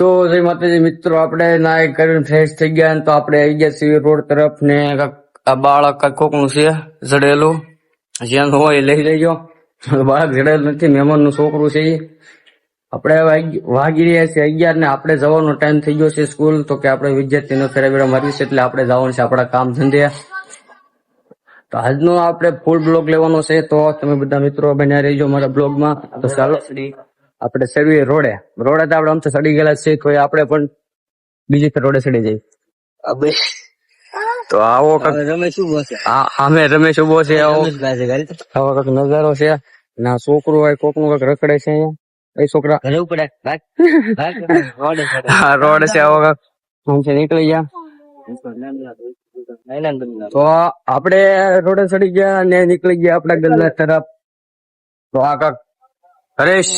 તો જય માતાજી મિત્રો, આપણે નાય કરીને ફ્રેશ થઈ ગયા ને તો આપણે આવી ગયા છીએ રોડ તરફ ને આ બાળક કોકનું છે જડેલું, જ્યાં હોય એ લઈ લેજો. બાળક જડેલું નથી, મહેમાન નું છોકરું છે. આપણે વાગી રહ્યા છે 11 ને આપણે જવાનો ટાઈમ થઈ ગયો છે સ્કૂલ. તો કે આપણે વિદ્યાર્થીનો ફેરાવેરા મારી છે એટલે આપણે જવાનું છે આપણા કામ ધંધે. તો આજનો આપણે ફૂલ બ્લોગ લેવાનો છે, તો તમે બધા મિત્રો બન્યા રહીજો મારા બ્લોગમાં. તો ચાલો આપણે ચડીએ રોડે. રોડે તો આપણે આમ તો ચડી ગયેલા છે, તો આપણે પણ બીજી રોડે ચડી જઈએ. તો આવો રમેશ ઉભો છે. હા અમે રમેશ ઉભો છે. આવો રમેશભાઈ કંઈક નજારો છે. ના છોકરું હોય કોકનું કંઈક રખડે છે અહીંયા. એ છોકરા ઘરે પડે હા રોડ છે. આવો કંઈક આમ છે, નીકળી ગયા. તો આપણે રોડે ચડી ગયા અને નીકળી ગયા આપણા ગલ્લા તરફ. તો આ કાક હરેશ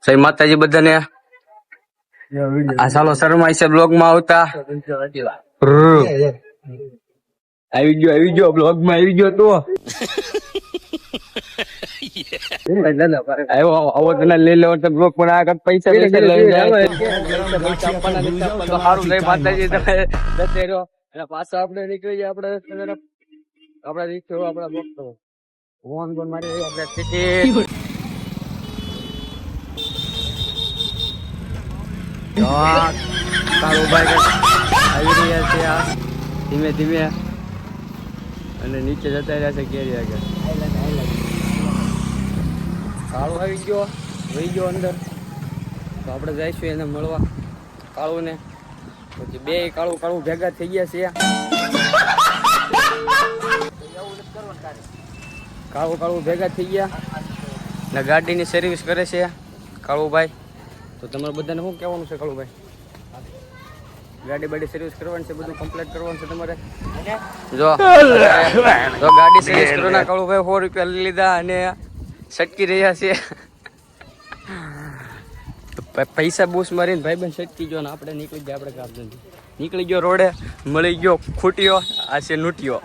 જય માતાજી બધાને. આ ચાલો શર્માય છે બ્લોગ માં આવતા. આવી ગયો બ્લોગ માં આવી ગયો. તો આવો તને લઈ લેવો તો બ્લોગ પણ આ કાક પૈસા લઈ જાય. તો સારું જય માતાજી તમે દશેરો અને પાછા આપણે નીકળી જાય આપણે તરફ. આપણા રીક્ષો આપણા બ્લોગ તો ફોન કોણ મારી આપણે ટિકિટ કાળુભાઈ આવી રહ્યા છે આ ધીમે ધીમે અને નીચે જતા રહ્યા છે કેરી આગળ. કાળુ આવી ગયો, વહી ગયો અંદર. તો આપણે જઈશું એને મળવા કાળુ ને. પછી બે કાળું ભેગા થઈ ગયા છે. કાળું ભેગા થઈ ગયા ને ગાડીની સર્વિસ કરે છે કાળુભાઈ. તો તમારે બધાને શું કહેવાનું છે કાળુભાઈ? ગાડી સર્વિસ કરવાની છે, બધું કમ્પ્લીટ કરવાનું છે તમારે. જો ગાડી સર્વિસ કરવાના કાળુભાઈ 100 રૂપિયા લઈ લીધા અને સટકી રહ્યા છે. પૈસા બૂસ મારીને ભાઈ બન સટકી ગયો ને આપણે નીકળી ગયા. આપણે કામ ધંધે નીકળી ગયો રોડે, મળી ગયો ખૂટ્યો. આ છે નૂટ્યો.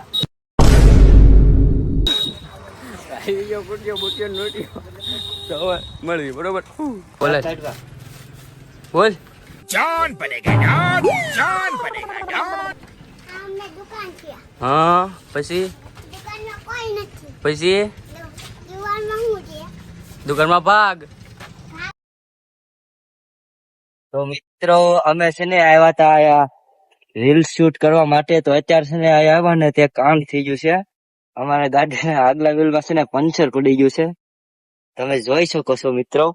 આવી ગયો ખૂટ્યો બુટ્યો નૂટ્યો. તો હવે મળી બરોબર. બોલે બોલ जान पड़ेगा जान पड़ेगा जान। हमने दुकान किया। હા પછી दुकान में कोई नहीं। પછી दीवार में हूँ जे। દુકાનમાં ભાગ. તો મિત્રો અમે છે ને આવ્યા હતા આયા રીલ શૂટ કરવા માટે. તો અત્યારે છે ને આયા આવ્યા ને તે કામ થઈ ગયું છે. અમારા ગાડી આગલા વ્હીલમાં છે ને પંચર પડી ગયું છે, તમે જોઈ શકો છો મિત્રો.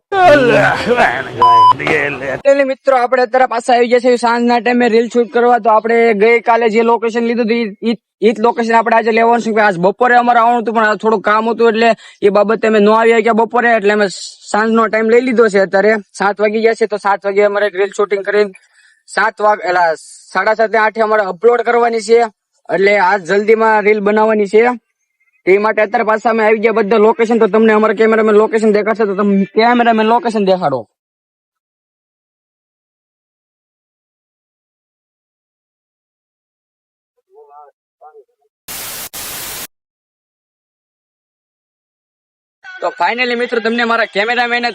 મિત્રો આપણે અત્યારે પાછા આવી ગયા છે સાંજના ટાઈમે રીલ શૂટ કરવા. તો આપણે ગઈકાલે જે લોકેશન લીધું હતું એ જ લોકેશન આપણે આજે લેવાનું છે. આજ બપોરે અમારે આવવાનું હતું પણ થોડું કામ હતું એટલે એ બાબતે અમે ન આવી ગયા બપોરે. એટલે અમે સાંજનો ટાઈમ લઈ લીધો છે. અત્યારે 7 વાગી ગયા છે. તો 7 વાગે અમારે રીલ શૂટિંગ કરીને 7:30 8 અમારે અપલોડ કરવાની છે. એટલે આજ જલ્દીમાં રીલ બનાવવાની છે. તે માટે અત્યારે પાછા અમે આવી ગયા બધા લોકેશન. તો તમને અમારા કેમેરામેન લોકેશન દેખાડશે, તો તમે કેમેરામેન લોકેશન દેખાડો. તો ફાઇનલી મિત્રો તમને મારા કેમેરામેન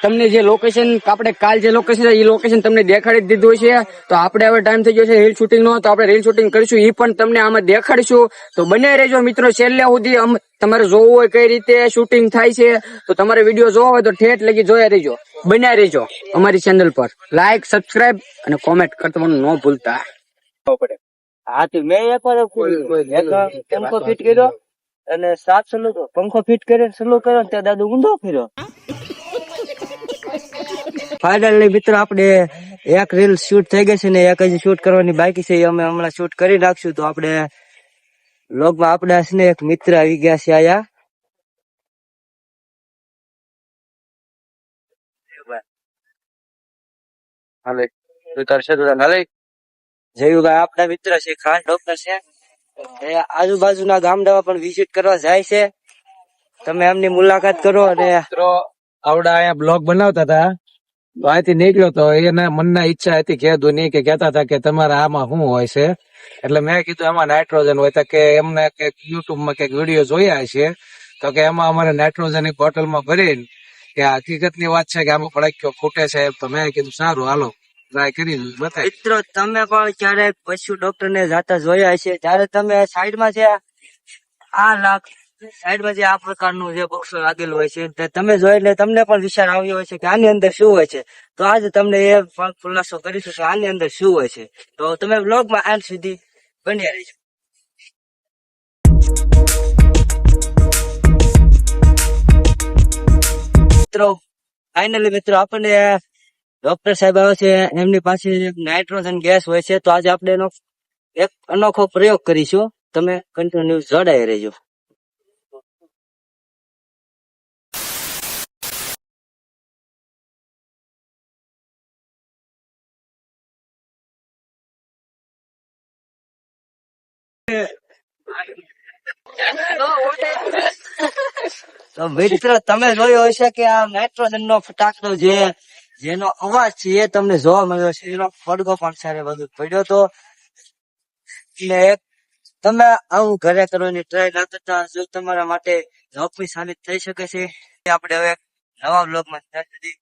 તમને જે લોકેશન આપણે કાલ જે લોકેશન એ લોકેશન તમને દેખાડી દીધું છે. તો આપણે હવે ટાઈમ થઈ ગયો છે રીલ શૂટિંગ નો. તો આપણે રીલ શૂટિંગ કરીશું, એ પણ તમને આમાં દેખાડીશું. તો બને રહેજો મિત્રો છેલ્લે સુધી. તમારે જોવું હોય કઈ રીતે શૂટિંગ થાય છે તો તમારે વિડીયો જોવો હોય તો ઠેઠ લગી જોયા રહેજો, બન્યા રહેજો અમારી ચેનલ પર. લાઈક, સબસ્ક્રાઇબ અને કોમેન્ટ કરવાનું ન ભૂલતા. હા તો મેં એક વાર પંખો ફિટ કર્યો અને પંખો ફિટ કરીને સલો કર્યો ત્યાં દાદુ ઊંધો ફર્યો. ફાઇનલી મિત્રો આપણે એક રીલ શૂટ થઈ ગઈ છે ને એક હજી શૂટ કરવાની બાકી છે. અમે હમણાં શૂટ કરી નાખશું. તો આપણે વ્લોગમાં આપણા છે ને એક મિત્ર આવી ગયા છે આયા. જયુભાઈ આપણા મિત્ર છે, ખાસ ડોક્ટર છે. એ આજુબાજુના ગામડામાં પણ વિઝિટ કરવા જાય છે. તમે એમની મુલાકાત કરો. અને મિત્રો આવડા અહીંયા બ્લોગ બનાવતા હતા તો અહીંથી નીકળ્યો તો એના મનના ઈચ્છા હતી કહેતું નહીં કે કહેતા હતા કે તમારે આમાં શું હોય છે. એટલે મેં કીધું એમાં નાઇટ્રોજન હોય. તો કે એમને યુટ્યુબમાં કઈક વિડીયો જોયા છે તો કે એમાં અમારે નાઇટ્રોજન ની બોટલમાં ભરીને કે આ હકીકતની વાત છે કે આમાં પડાક્યો ખૂટે છે, તો મેં કીધું સારું હાલો ટ્રાય કરી બતાવી. મિત્રો તમે પણ ક્યારેક પશુ ડોક્ટર ને જાતા જોયા હશે, જ્યારે તમે સાઈડમાં જે સાઈડમાં જે આ પ્રકારનું જે બોક્સ લાગેલું હોય છે તે તમે જોઈ એટલે તમને પણ વિચાર આવ્યો હોય છે કે આની અંદર શું હોય છે. તો આજે તમને એ પણ ખુલાસો કરીશું કે આની અંદર શું હોય છે. તો તમે બ્લોગમાં અંત સુધી બન્યા રહેજો. મિત્રો ફાઇનલી મિત્રો આપણને ડોક્ટર સાહેબ આવે છે, એમની પાસે નાઇટ્રોજન ગેસ હોય છે. તો આજે આપણે એનો એક અનોખો પ્રયોગ કરીશું. તમે કન્ટિન્યુ જોડાઈ રહેજો. તો મિત્રો તમે જોયું હશે કે આ નાઇટ્રોજન નો ફટાકડો જેનો અવાજ છે એ તમને જોવા મળ્યો છે. એનો પડઘો પણ સારે બધું પડ્યો તો ને તમે આવું ઘરે કરવાની ટ્રાય ના કરતા, જો તમારા માટે જોખમી સાબિત થઈ શકે છે. આપણે હવે નવા બ્લોગમાં ત્યાં સુધી